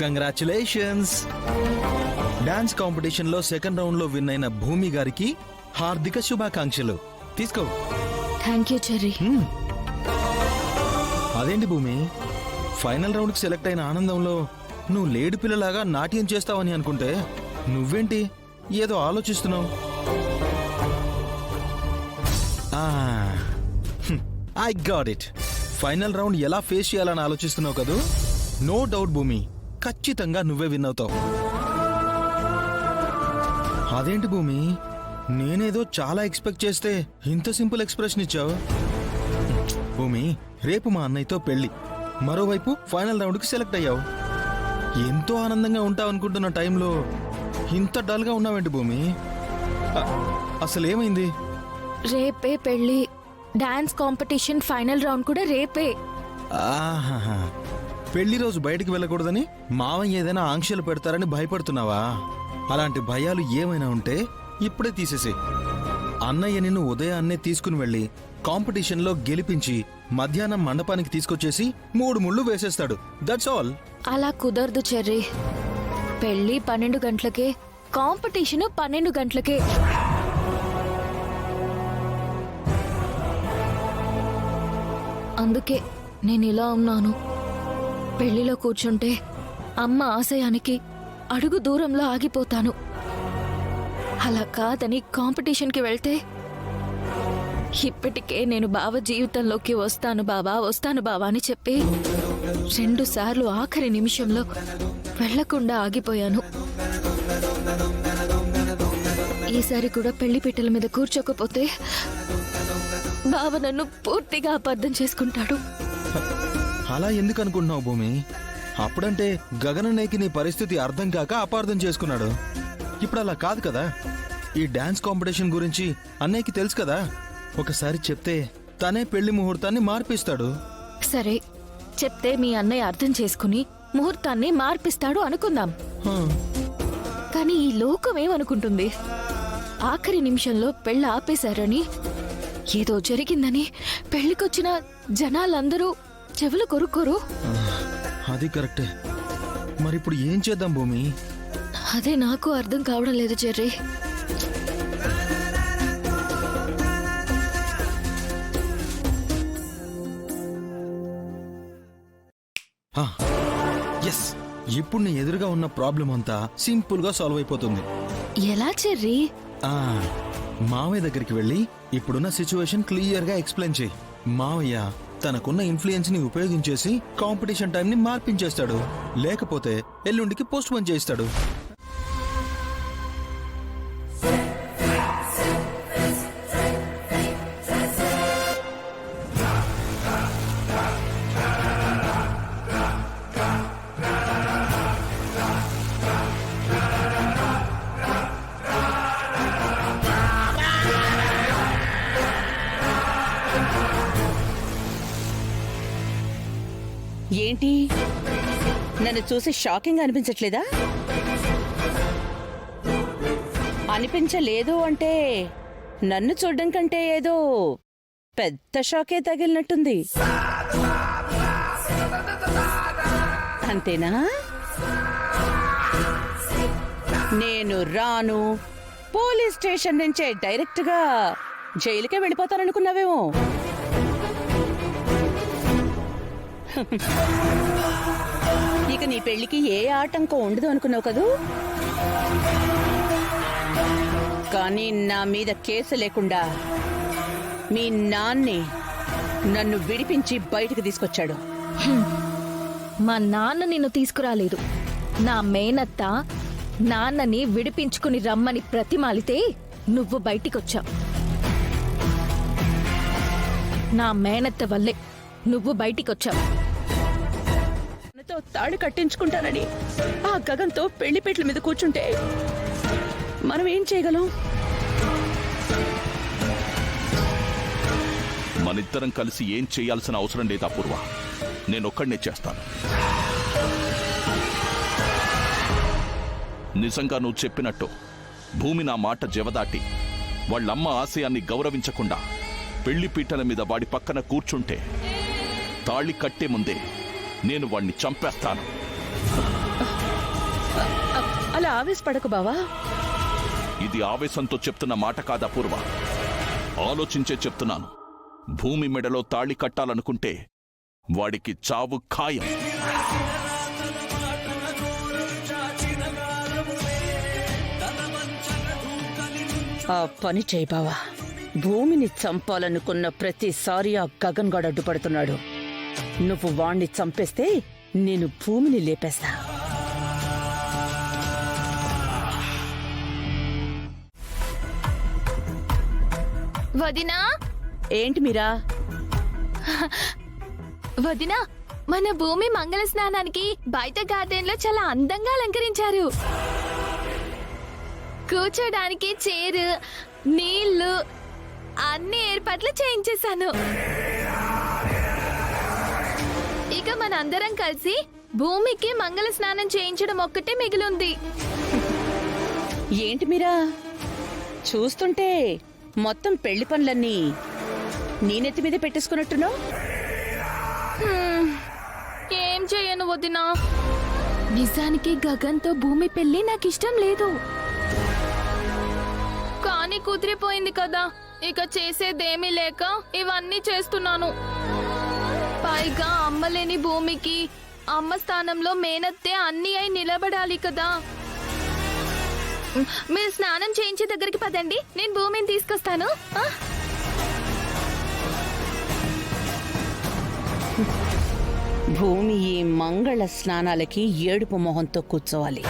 Congratulations. Dance competition లో second round లో win అయిన భూమి గారికి హార్దిక శుభాకాంక్షలు. తీసుకో. Thank you cherry. అదేంటి భూమి, ఫైనల్ రౌండ్ కి సెలెక్ట్ అయిన ఆనందంలో నువ్వు లేడి పిల్లలాగా నాట్యం చేస్తావని అనుకుంటే నువ్వేంటి ఏదో ఆలోచిస్తున్నావు? I got it. Final round ఎలా ఫేస్ చేయాలని ఆలోచిస్తున్నావు కదూ? నో డౌట్ భూమి, ఖచ్చితంగా నువ్వే విన్ అవుతావు. అదేంటి భూమి, నేనేదో చాలా ఎక్స్పెక్ట్ చేస్తే ఇంత సింపుల్ ఎక్స్ప్రెషన్ ఇచ్చావు? భూమి, రేపు మా అన్నయ్యతో పెళ్లి, మరోవైపు ఫైనల్ రౌండ్కి సెలెక్ట్ అయ్యావు. ఎంతో ఆనందంగా ఉంటావు అనుకుంటున్న టైంలో ఇంత డల్గా ఉన్నావేంటి భూమి? అసలేమైంది? రేపే పెళ్లి, డాన్స్ కాంపిటీషన్ ఫైనల్ రౌండ్ కూడా రేపే. ఆహాహా, పెళ్లి రోజు బయటికి వెళ్ళకూడదని మావయ్య ఏదైనా ఆంక్షలు పెడతారని భయపడుతున్నావా? అలాంటి భయాలు ఏమైనా ఉంటే ఇప్పుడే తీసేసి అన్నయ్య నిన్ను ఉదయాన్నే తీసుకుని వెళ్ళి కాంపిటీషన్లో గెలిపించి మధ్యాహ్నం మండపానికి తీసుకొచ్చేసి 3 ముళ్ళు వేసేస్తాడు. That's all. అలా కుదరదు చెర్రీ. పెళ్లి 12 గంటలకే, కాంపిటీషన్ 12 గంటలకే. అందుకే నేను ఇలా ఉన్నాను. పెళ్లిలో కూర్చుంటే అమ్మ ఆశయానికి అడుగు దూరంలో ఆగిపోతాను. అలా కాదని కాంపిటీషన్కి వెళ్తే ఇప్పటికే నేను బావ జీవితంలోకి వస్తాను బావా అని చెప్పి 2 సార్లు ఆఖరి నిమిషంలో వెళ్లకుండా ఆగిపోయాను. ఈసారి కూడా పెళ్లి పీటల మీద కూర్చోకపోతే బావ నన్ను పూర్తిగా అపార్థం చేసుకుంటాడు. అలా ఎందుకు అనుకుంటున్నావు భూమి? అప్పుడంటే గగననేకి నీ పరిస్థితి అర్థం కాక అపార్థం చేసుకున్నాడు. ఇప్పుడు అలా కాదు కదా. ఈ డాన్స్ కాంపిటీషన్ గురించి అన్నయ్యకి తెలుసు కదా. ఒకసారి చెప్తే తనే పెళ్లి ముహూర్తాన్ని మార్పిస్తాడు. సరే, చెప్తే మీ అన్నయ్య అర్థం చేసుకుని ముహూర్తాన్ని మార్పిస్తాడు అనుకుందాం. కానీ ఈ లోకం ఏమనుకుంటుంది? ఆఖరి నిమిషంలో పెళ్లి ఆపేశారని, ఏదో జరిగిందని పెళ్లికొచ్చిన జనాలందరూ చెవులు కొరుక్కోరు. అది కరెక్టే. మరిప్పుడు ఏం చేద్దాం భూమి? అదే నాకు అర్థం కావడం లేదు చెర్రీ. ఎస్, ఇప్పుడు నీ ఎదురుగా ఉన్న ప్రాబ్లం అంతా సింపుల్ గా సాల్వ్ అయిపోతుంది. ఎలా చెర్రీ? మావయ్య దగ్గరికి వెళ్ళి ఇప్పుడున్న సిచ్యువేషన్ క్లియర్ గా ఎక్స్ప్లెయిన్ చేయి. మావయ్య తనకున్న ఇన్ఫ్లుయెన్స్ ని ఉపయోగించేసి కాంపిటీషన్ టైం ని మార్పించేస్తాడు, లేకపోతే ఎల్లుండికి పోస్ట్ పోన్ చేస్తాడు. ఏంటి, నన్ను చూసి షాకింగ్ అనిపించట్లేదా? అనిపించలేదు అంటే నన్ను చూడడం కంటే ఏదో పెద్ద షాకే తగిలినట్టుంది. అంతేనా? నేను రాను, పోలీస్ స్టేషన్ నుంచే డైరెక్ట్ గా జైలుకే వెళ్ళిపోతాననుకున్నావేమో. ఇక నీ పెళ్లికి ఏ ఆటంకం ఉండదు అనుకున్నావు కదూ. కానీ నా మీద కేసు లేకుండా మీ నాన్నే నన్ను విడిపించి బయటకు తీసుకొచ్చాడు. మా నాన్న నిన్ను తీసుకురాలేదు. నా మేనత్త నాన్నని విడిపించుకుని రమ్మని ప్రతిమాలితే నువ్వు బయటికొచ్చావు. నా మేనత్త వల్లే నువ్వు బయటికొచ్చావు. తాడు కట్టించుకుంటానని ఆ గగన్తో పెళ్లిపేట్ల మీద కూర్చుంటే మనం ఏం చేయగలం? మనిద్దరం కలిసి ఏం చేయాల్సిన అవసరం లేదు అపూర్వ. నేనొక్కడినే చేస్తాను. నిజంగా నువ్వు చెప్పినట్టు భూమి నా మాట జవదాటి వాళ్ళమ్మ ఆశయాన్ని గౌరవించకుండా పెళ్లిపీటల మీద వాడి పక్కన కూర్చుంటే తాళి కట్టే ముందే నేను వాణ్ణి చంపేస్తాను. ఆవేశపడకు బావా. ఇది ఆవేశంతో చెప్తున్న మాట కాదా పూర్వ? ఆలోచించే చెప్తున్నాను. భూమి మెడలో తాళి కట్టాలనుకుంటే వాడికి చావు ఖాయం. ఆ పని చేయి బావా. భూమిని చంపాలనుకున్న ప్రతిసారి ఆ గగన్ గడు అడ్డుపడుతున్నాడు. నువ్వు వాణ్ణి చంపేస్తే నేను భూమిని లేపేస్తా. వదినా, ఏంటి మీరా? వదినా, మన భూమి మంగళ స్నానానికి బయట గార్డెన్ లో చాలా అందంగా అలంకరించారు. కూర్చోడానికి చైర్, నీళ్లు అన్ని ఏర్పాట్లు చేయించేశాను. ఇక మనందరం కలిసి భూమికి మంగళ స్నానం చేయించడం ఒక్కటే మిగిలింది. ఏంటి మీరా? చూస్తుంటే మొత్తం పెళ్లి పనులన్నీ నీ నెత్తి మీద పెట్టేసుకున్నట్టున్నావు. ఏం చేయను వదినా. నిజానికి గగన్తో భూమి పెళ్లి నాకు ఇష్టం లేదు, కానీ కుదిరిపోయింది కదా. ఇక చేసేదేమీ లేక ఇవన్నీ చేస్తున్నాను. పైగా అమ్మలేని భూమికి అమ్మ స్థానంలో మేనత్తే అన్ని అయి నిలబడాలి కదా. మీరు స్నానం చేయించే దగ్గరికి పదండి, నేను భూమిని తీసుకొస్తాను. భూమి ఈ మంగళ స్నానాలకి ఏడుపు మొహంతో కూర్చోవాలి.